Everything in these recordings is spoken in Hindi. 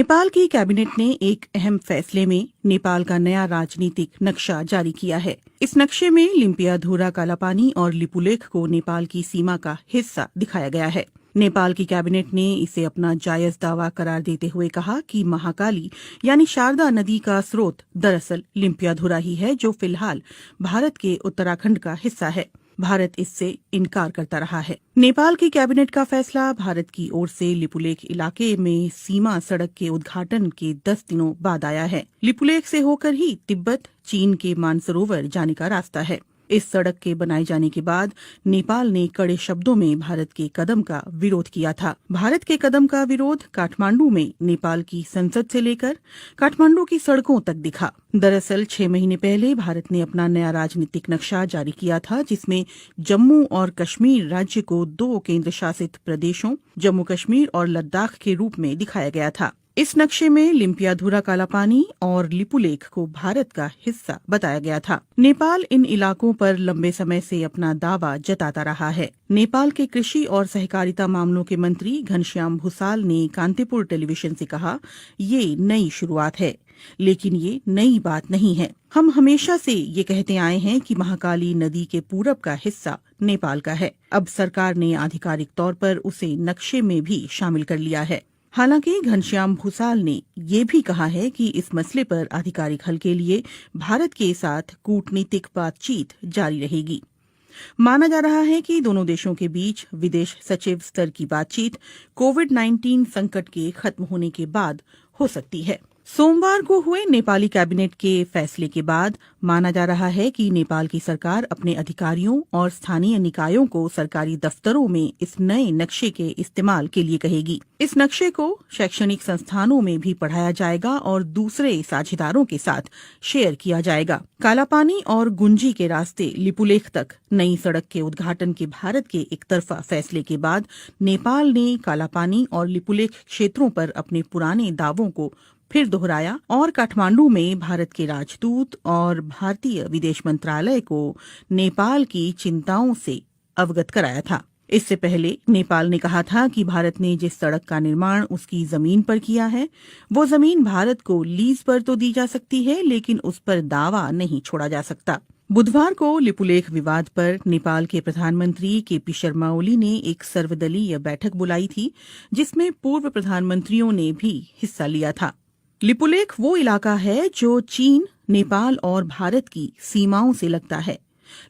नेपाल की कैबिनेट ने एक अहम फैसले में नेपाल का नया राजनीतिक नक्शा जारी किया है। इस नक्शे में लिम्पियाधुरा, कालापानी और लिपुलेख को नेपाल की सीमा का हिस्सा दिखाया गया है। नेपाल की कैबिनेट ने इसे अपना जायज दावा करार देते हुए कहा कि महाकाली यानी शारदा नदी का स्रोत दरअसल लिम्पियाधुरा ही है, जो फिलहाल भारत के उत्तराखंड का हिस्सा है। भारत इससे इनकार करता रहा है। नेपाल की कैबिनेट का फैसला भारत की ओर से लिपुलेख इलाके में सीमा सड़क के उद्घाटन के 10 दिनों बाद आया है। लिपुलेख से होकर ही तिब्बत, चीन के मानसरोवर जाने का रास्ता है। इस सड़क के बनाए जाने के बाद नेपाल ने कड़े शब्दों में भारत के कदम का विरोध किया था। भारत के कदम का विरोध काठमांडू में नेपाल की संसद से लेकर काठमांडू की सड़कों तक दिखा। दरअसल 6 महीने पहले भारत ने अपना नया राजनीतिक नक्शा जारी किया था, जिसमें जम्मू और कश्मीर राज्य को 2 केंद्र शासित प्रदेशों जम्मू कश्मीर और लद्दाख के रूप में दिखाया गया था। इस नक्शे में लिम्पियाधुरा, कालापानी और लिपुलेख को भारत का हिस्सा बताया गया था। नेपाल इन इलाकों पर लंबे समय से अपना दावा जताता रहा है। नेपाल के कृषि और सहकारिता मामलों के मंत्री घनश्याम भूसाल ने कांतिपुर टेलीविजन से कहा, ये नई शुरुआत है, लेकिन ये नई बात नहीं है। हम हमेशा से ये कहते आए हैं कि महाकाली नदी के पूरब का हिस्सा नेपाल का है। अब सरकार ने आधिकारिक तौर पर उसे नक्शे में भी शामिल कर लिया है। हालांकि घनश्याम भूसाल ने ये भी कहा है कि इस मसले पर आधिकारिक हल के लिए भारत के साथ कूटनीतिक बातचीत जारी रहेगी। माना जा रहा है कि दोनों देशों के बीच विदेश सचिव स्तर की बातचीत कोविड-19 संकट के खत्म होने के बाद हो सकती है। सोमवार को हुए नेपाली कैबिनेट के फैसले के बाद माना जा रहा है कि नेपाल की सरकार अपने अधिकारियों और स्थानीय निकायों को सरकारी दफ्तरों में इस नए नक्शे के इस्तेमाल के लिए कहेगी। इस नक्शे को शैक्षणिक संस्थानों में भी पढ़ाया जाएगा और दूसरे साझेदारों के साथ शेयर किया जाएगा। कालापानी और गुंजी के रास्ते लिपुलेख तक नई सड़क के उद्घाटन के भारत के एक तरफा फैसले के बाद नेपाल ने कालापानी और लिपुलेख क्षेत्रों पर अपने पुराने दावों को फिर दोहराया और काठमांडू में भारत के राजदूत और भारतीय विदेश मंत्रालय को नेपाल की चिंताओं से अवगत कराया था। इससे पहले नेपाल ने कहा था कि भारत ने जिस सड़क का निर्माण उसकी जमीन पर किया है, वो जमीन भारत को लीज पर तो दी जा सकती है, लेकिन उस पर दावा नहीं छोड़ा जा सकता। बुधवार को लिपुलेख विवाद पर नेपाल के प्रधानमंत्री केपी शर्मा ओली ने एक सर्वदलीय बैठक बुलाई थी, जिसमें पूर्व प्रधानमंत्रियों ने भी हिस्सा लिया था। लिपुलेख वो इलाका है जो चीन, नेपाल और भारत की सीमाओं से लगता है।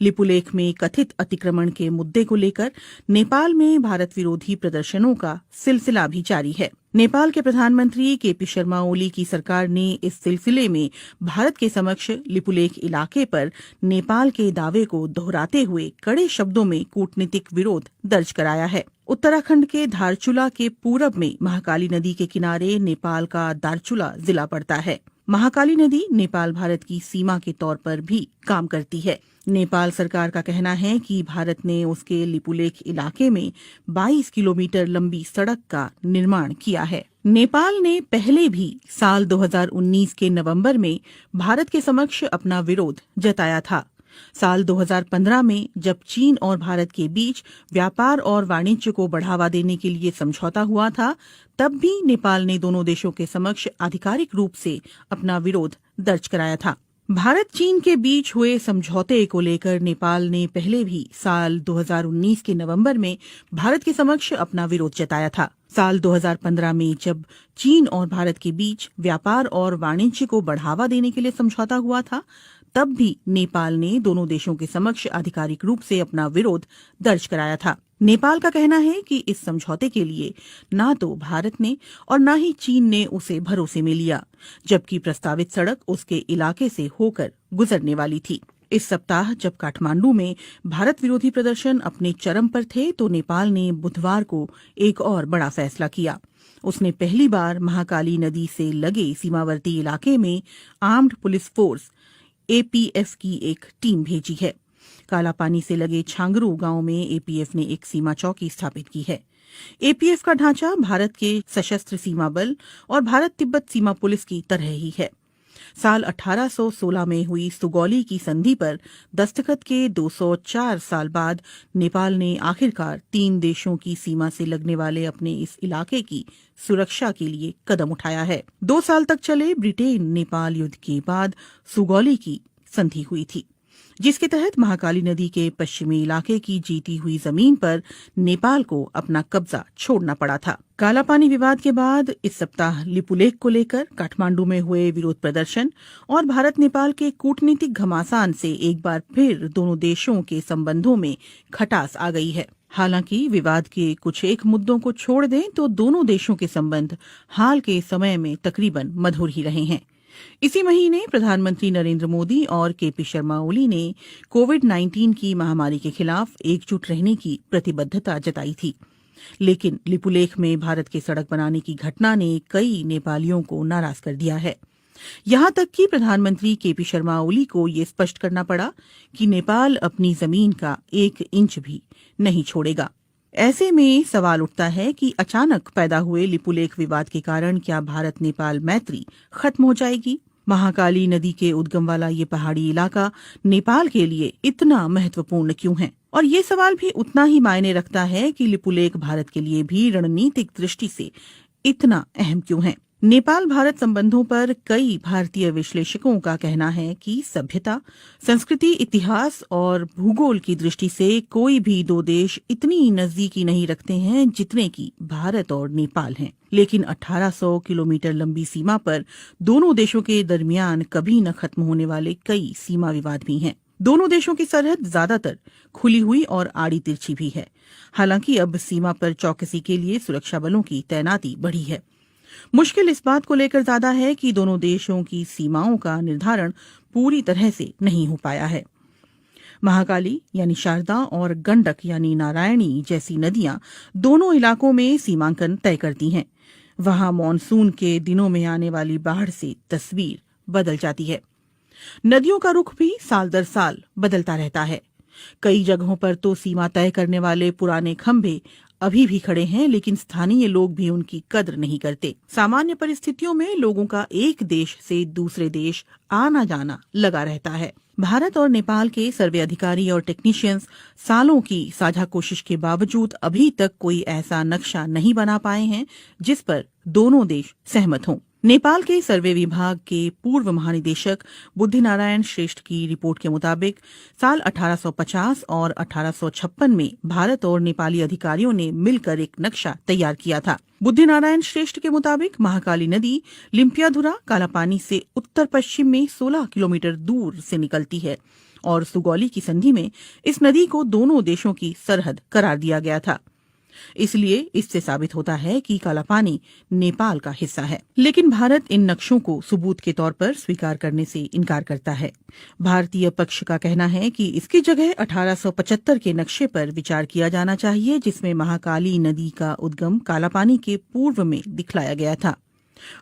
लिपुलेख में कथित अतिक्रमण के मुद्दे को लेकर नेपाल में भारत विरोधी प्रदर्शनों का सिलसिला भी जारी है। नेपाल के प्रधानमंत्री केपी शर्मा ओली की सरकार ने इस सिलसिले में भारत के समक्ष लिपुलेख इलाके पर नेपाल के दावे को दोहराते हुए कड़े शब्दों में कूटनीतिक विरोध दर्ज कराया है। उत्तराखंड के धारचूला के पूरब में महाकाली नदी के किनारे नेपाल का दारचूला जिला पड़ता है। महाकाली नदी नेपाल भारत की सीमा के तौर पर भी काम करती है। नेपाल सरकार का कहना है कि भारत ने उसके लिपुलेख इलाके में 22 किलोमीटर लंबी सड़क का निर्माण किया है। नेपाल ने पहले भी साल 2019 के नवंबर में भारत के समक्ष अपना विरोध जताया था। साल 2015 में जब चीन और भारत के बीच व्यापार और वाणिज्य को बढ़ावा देने के लिए समझौता हुआ था, तब भी नेपाल ने दोनों देशों के समक्ष आधिकारिक रूप से अपना विरोध दर्ज कराया था। भारत चीन के बीच हुए समझौते को लेकर नेपाल ने पहले भी साल 2019 के नवंबर में भारत के समक्ष अपना विरोध जताया था। साल 2015 में जब चीन और भारत के बीच व्यापार और वाणिज्य को बढ़ावा देने के लिए समझौता हुआ था, तब भी नेपाल ने दोनों देशों के समक्ष आधिकारिक रूप से अपना विरोध दर्ज कराया था। नेपाल का कहना है कि इस समझौते के लिए ना तो भारत ने और ना ही चीन ने उसे भरोसे में लिया, जबकि प्रस्तावित सड़क उसके इलाके से होकर गुजरने वाली थी। इस सप्ताह जब काठमांडू में भारत विरोधी प्रदर्शन अपने चरम पर थे, तो नेपाल ने बुधवार को एक और बड़ा फैसला किया। उसने पहली बार महाकाली नदी से लगे सीमावर्ती इलाके में आर्म्ड पुलिस फोर्स एपीएफ की एक टीम भेजी है। कालापानी से लगे छांगरू गांव में एपीएफ ने एक सीमा चौकी स्थापित की है। एपीएफ का ढांचा भारत के सशस्त्र सीमा बल और भारत तिब्बत सीमा पुलिस की तरह ही है। साल 1816 में हुई सुगौली की संधि पर दस्तखत के 204 साल बाद नेपाल ने आखिरकार 3 देशों की सीमा से लगने वाले अपने इस इलाके की सुरक्षा के लिए कदम उठाया है। 2 साल तक चले ब्रिटेन नेपाल युद्ध के बाद सुगौली की संधि हुई थी, जिसके तहत महाकाली नदी के पश्चिमी इलाके की जीती हुई जमीन पर नेपाल को अपना कब्जा छोड़ना पड़ा था। कालापानी विवाद के बाद इस सप्ताह लिपुलेख को लेकर काठमांडू में हुए विरोध प्रदर्शन और भारत नेपाल के कूटनीतिक घमासान से एक बार फिर दोनों देशों के संबंधों में खटास आ गई है। हालांकि विवाद के कुछ एक मुद्दों को छोड़ दें तो दोनों देशों के संबंध हाल के समय में तकरीबन मधुर ही रहे हैं। इसी महीने प्रधानमंत्री नरेंद्र मोदी और केपी शर्मा ओली ने कोविड-19 की महामारी के खिलाफ एकजुट रहने की प्रतिबद्धता जताई थी, लेकिन लिपुलेख में भारत के सड़क बनाने की घटना ने कई नेपालियों को नाराज कर दिया है। यहां तक कि प्रधानमंत्री केपी शर्मा ओली को ये स्पष्ट करना पड़ा कि नेपाल अपनी जमीन का 1 इंच भी नहीं छोड़ेगा। ऐसे में सवाल उठता है कि अचानक पैदा हुए लिपुलेख विवाद के कारण क्या भारत नेपाल मैत्री खत्म हो जाएगी? महाकाली नदी के उद्गम वाला ये पहाड़ी इलाका नेपाल के लिए इतना महत्वपूर्ण क्यों है? और ये सवाल भी उतना ही मायने रखता है कि लिपुलेख भारत के लिए भी रणनीतिक दृष्टि से इतना अहम क्यों है? नेपाल भारत संबंधों पर कई भारतीय विश्लेषकों का कहना है कि सभ्यता, संस्कृति, इतिहास और भूगोल की दृष्टि से कोई भी 2 देश इतनी नजदीकी नहीं रखते हैं जितने कि भारत और नेपाल हैं। लेकिन 1800 किलोमीटर लंबी सीमा पर दोनों देशों के दरमियान कभी न खत्म होने वाले कई सीमा विवाद भी हैं। दोनों देशों की सरहद ज्यादातर खुली हुई और आड़ी तिरछी भी है। हालांकि अब सीमा पर चौकसी के लिए सुरक्षा बलों की तैनाती बढ़ी है। मुश्किल इस बात को लेकर ज्यादा है कि दोनों देशों की सीमाओं का निर्धारण पूरी तरह से नहीं हो पाया है। महाकाली यानी शारदा और गंडक यानी नारायणी जैसी नदियां दोनों इलाकों में सीमांकन तय करती हैं। वहां मॉनसून के दिनों में आने वाली बाढ़ से तस्वीर बदल जाती है। नदियों का रुख भी साल दर साल बदलता रहता है। कई जगहों पर तो सीमा तय करने वाले पुराने खंभे अभी भी खड़े हैं, लेकिन स्थानीय लोग भी उनकी कद्र नहीं करते। सामान्य परिस्थितियों में लोगों का एक देश से दूसरे देश आना जाना लगा रहता है। भारत और नेपाल के सर्वे अधिकारी और टेक्नीशियंस सालों की साझा कोशिश के बावजूद अभी तक कोई ऐसा नक्शा नहीं बना पाए हैं जिस पर दोनों देश सहमत हों। नेपाल के सर्वे विभाग के पूर्व महानिदेशक बुद्धिनारायण श्रेष्ठ की रिपोर्ट के मुताबिक साल 1850 और 1856 में भारत और नेपाली अधिकारियों ने मिलकर एक नक्शा तैयार किया था। बुद्धिनारायण श्रेष्ठ के मुताबिक महाकाली नदी लिम्पियाधुरा कालापानी से उत्तर पश्चिम में 16 किलोमीटर दूर से निकलती है और सुगौली की संधि में इस नदी को दोनों देशों की सरहद करार दिया गया था। इसलिए इससे साबित होता है कि कालापानी नेपाल का हिस्सा है। लेकिन भारत इन नक्शों को सबूत के तौर पर स्वीकार करने से इनकार करता है। भारतीय पक्ष का कहना है कि इसकी जगह 1875 के नक्शे पर विचार किया जाना चाहिए, जिसमें महाकाली नदी का उद्गम कालापानी के पूर्व में दिखलाया गया था।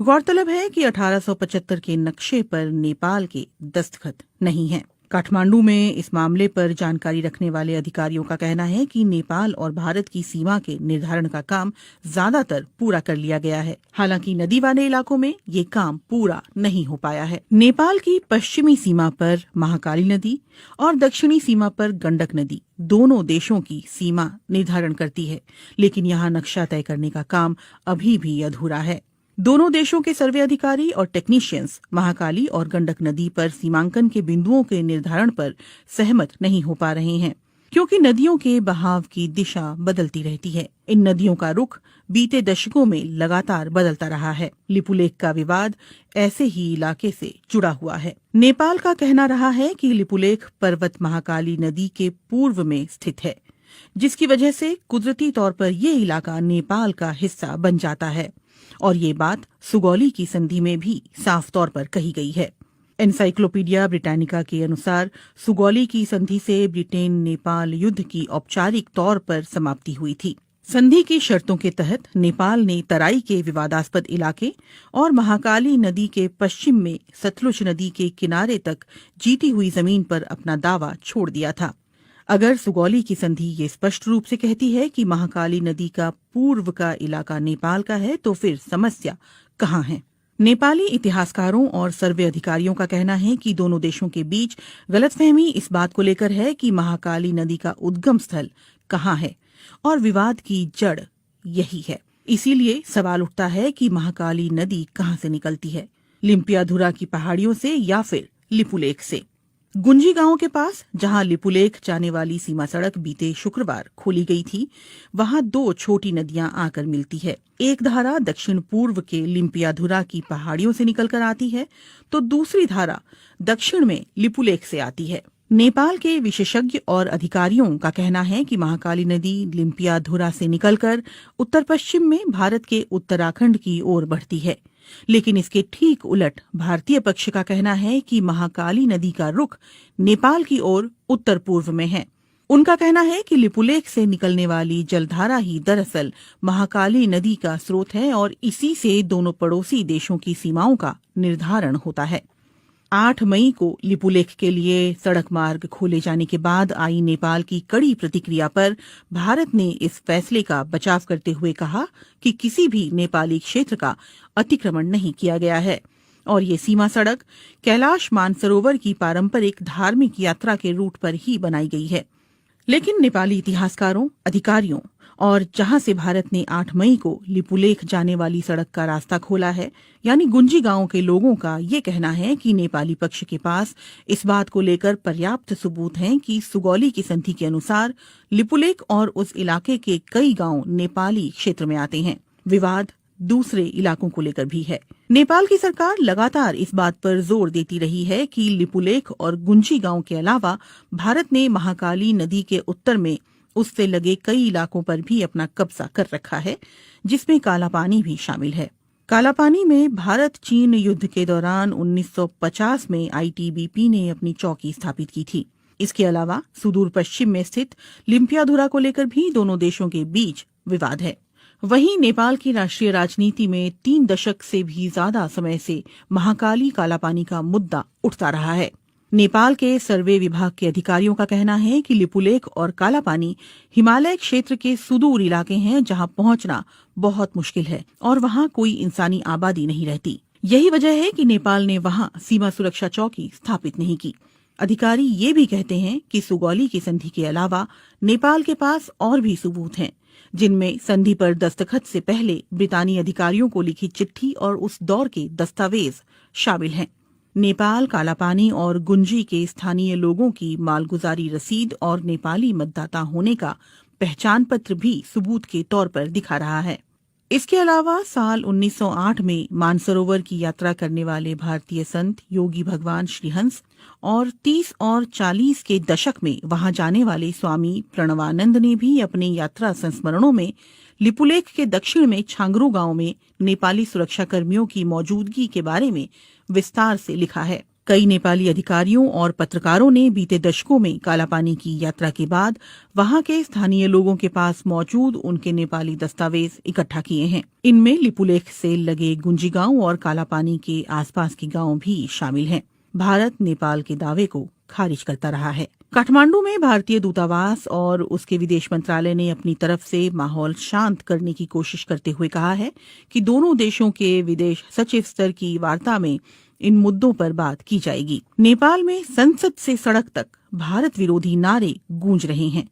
गौरतलब है कि 1875 के नक्शे पर नेपाल के दस्तखत नहीं हैं। काठमांडू में इस मामले पर जानकारी रखने वाले अधिकारियों का कहना है कि नेपाल और भारत की सीमा के निर्धारण का काम ज्यादातर पूरा कर लिया गया है। हालांकि नदी वाले इलाकों में ये काम पूरा नहीं हो पाया है। नेपाल की पश्चिमी सीमा पर महाकाली नदी और दक्षिणी सीमा पर गंडक नदी दोनों देशों की सीमा निर्धारण करती है, लेकिन यहाँ नक्शा तय करने का काम अभी भी अधूरा है। दोनों देशों के सर्वे अधिकारी और टेक्नीशियंस महाकाली और गंडक नदी पर सीमांकन के बिंदुओं के निर्धारण पर सहमत नहीं हो पा रहे हैं, क्योंकि नदियों के बहाव की दिशा बदलती रहती है। इन नदियों का रुख बीते दशकों में लगातार बदलता रहा है। लिपुलेख का विवाद ऐसे ही इलाके से जुड़ा हुआ है। नेपाल का कहना रहा है कि लिपुलेख पर्वत महाकाली नदी के पूर्व में स्थित है, जिसकी वजह से कुदरती तौर पर ये इलाका नेपाल का हिस्सा बन जाता है, और ये बात सुगौली की संधि में भी साफ तौर पर कही गई है। एनसाइक्लोपीडिया ब्रिटानिका के अनुसार सुगौली की संधि से ब्रिटेन नेपाल युद्ध की औपचारिक तौर पर समाप्ति हुई थी। संधि की शर्तों के तहत नेपाल ने तराई के विवादास्पद इलाके और महाकाली नदी के पश्चिम में सतलुज नदी के किनारे तक जीती हुई जमीन पर अपना दावा छोड़ दिया था। अगर सुगौली की संधि ये स्पष्ट रूप से कहती है कि महाकाली नदी का पूर्व का इलाका नेपाल का है, तो फिर समस्या कहाँ है? नेपाली इतिहासकारों और सर्वे अधिकारियों का कहना है कि दोनों देशों के बीच गलतफहमी इस बात को लेकर है कि महाकाली नदी का उद्गम स्थल कहाँ है और विवाद की जड़ यही है। इसीलिए सवाल उठता है कि महाकाली नदी कहाँ से निकलती है, लिम्पियाधुरा की पहाड़ियों से या फिर लिपुलेख से। गुंजी गांव के पास जहां लिपुलेख जाने वाली सीमा सड़क बीते शुक्रवार खोली गई थी, वहां दो छोटी नदियां आकर मिलती है। एक धारा दक्षिण पूर्व के लिम्पियाधुरा की पहाड़ियों से निकलकर आती है, तो दूसरी धारा दक्षिण में लिपुलेख से आती है। नेपाल के विशेषज्ञ और अधिकारियों का कहना है कि महाकाली नदी लिम्पियाधुरा से निकलकर उत्तर पश्चिम में भारत के उत्तराखंड की ओर बढ़ती है, लेकिन इसके ठीक उलट भारतीय पक्ष का कहना है कि महाकाली नदी का रुख नेपाल की ओर उत्तर पूर्व में है। उनका कहना है कि लिपुलेख से निकलने वाली जलधारा ही दरअसल महाकाली नदी का स्रोत है और इसी से दोनों पड़ोसी देशों की सीमाओं का निर्धारण होता है। 8 मई को लिपुलेख के लिए सड़क मार्ग खोले जाने के बाद आई नेपाल की कड़ी प्रतिक्रिया पर भारत ने इस फैसले का बचाव करते हुए कहा कि किसी भी नेपाली क्षेत्र का अतिक्रमण नहीं किया गया है और ये सीमा सड़क कैलाश मानसरोवर की पारंपरिक धार्मिक यात्रा के रूट पर ही बनाई गई है। लेकिन नेपाली इतिहासकारों, अधिकारियों और जहां से भारत ने 8 मई को लिपुलेख जाने वाली सड़क का रास्ता खोला है, यानी गुंजी गांव के लोगों का ये कहना है कि नेपाली पक्ष के पास इस बात को लेकर पर्याप्त सबूत हैं कि सुगौली की संधि के अनुसार लिपुलेख और उस इलाके के कई गांव नेपाली क्षेत्र में आते हैं। विवाद दूसरे इलाकों को लेकर भी है। नेपाल की सरकार लगातार इस बात पर जोर देती रही है कि लिपुलेख और गुंजी गांव के अलावा भारत ने महाकाली नदी के उत्तर में उससे लगे कई इलाकों पर भी अपना कब्जा कर रखा है, जिसमें कालापानी भी शामिल है। कालापानी में भारत चीन युद्ध के दौरान 1950 में आईटीबीपी ने अपनी चौकी स्थापित की थी। इसके अलावा सुदूर पश्चिम में स्थित लिम्पियाधुरा को लेकर भी दोनों देशों के बीच विवाद है। वहीं नेपाल की राष्ट्रीय राजनीति में 3 दशक से भी ज्यादा समय से महाकाली कालापानी का मुद्दा उठता रहा है। नेपाल के सर्वे विभाग के अधिकारियों का कहना है कि लिपुलेख और कालापानी हिमालय क्षेत्र के सुदूर इलाके हैं जहां पहुंचना बहुत मुश्किल है और वहां कोई इंसानी आबादी नहीं रहती। यही वजह है कि नेपाल ने वहां सीमा सुरक्षा चौकी स्थापित नहीं की। अधिकारी ये भी कहते हैं कि सुगौली की संधि के अलावा नेपाल के पास और भी सबूत हैं, जिनमें संधि पर दस्तखत से पहले ब्रितानी अधिकारियों को लिखी चिट्ठी और उस दौर के दस्तावेज शामिल हैं। नेपाल कालापानी और गुंजी के स्थानीय लोगों की मालगुजारी रसीद और नेपाली मतदाता होने का पहचान पत्र भी सबूत के तौर पर दिखा रहा है। इसके अलावा साल 1908 में मानसरोवर की यात्रा करने वाले भारतीय संत योगी भगवान श्रीहंस और 30 और 40 के दशक में वहां जाने वाले स्वामी प्रणवानंद ने भी अपने यात्रा संस्मरणों में लिपुलेख के दक्षिण में छांगरू गांव में नेपाली सुरक्षा कर्मियों की मौजूदगी के बारे में विस्तार से लिखा है। कई नेपाली अधिकारियों और पत्रकारों ने बीते दशकों में कालापानी की यात्रा के बाद वहां के स्थानीय लोगों के पास मौजूद उनके नेपाली दस्तावेज इकट्ठा किए हैं। इनमें लिपुलेख से लगे गुंजी गांव और कालापानी के आसपास के गांव भी शामिल हैं। भारत नेपाल के दावे को खारिज करता रहा है। काठमांडू में भारतीय दूतावास और उसके विदेश मंत्रालय ने अपनी तरफ से माहौल शांत करने की कोशिश करते हुए कहा है कि दोनों देशों के विदेश सचिव स्तर की वार्ता में इन मुद्दों पर बात की जाएगी। नेपाल में संसद से सड़क तक भारत विरोधी नारे गूंज रहे हैं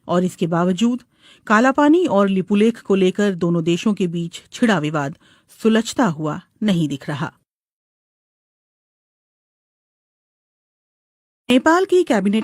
और इसके बावजूद कालापानी और लिपुलेख को लेकर दोनों देशों के बीच छिड़ा विवाद सुलझता हुआ नहीं दिख रहा। नेपाल की कैबिनेट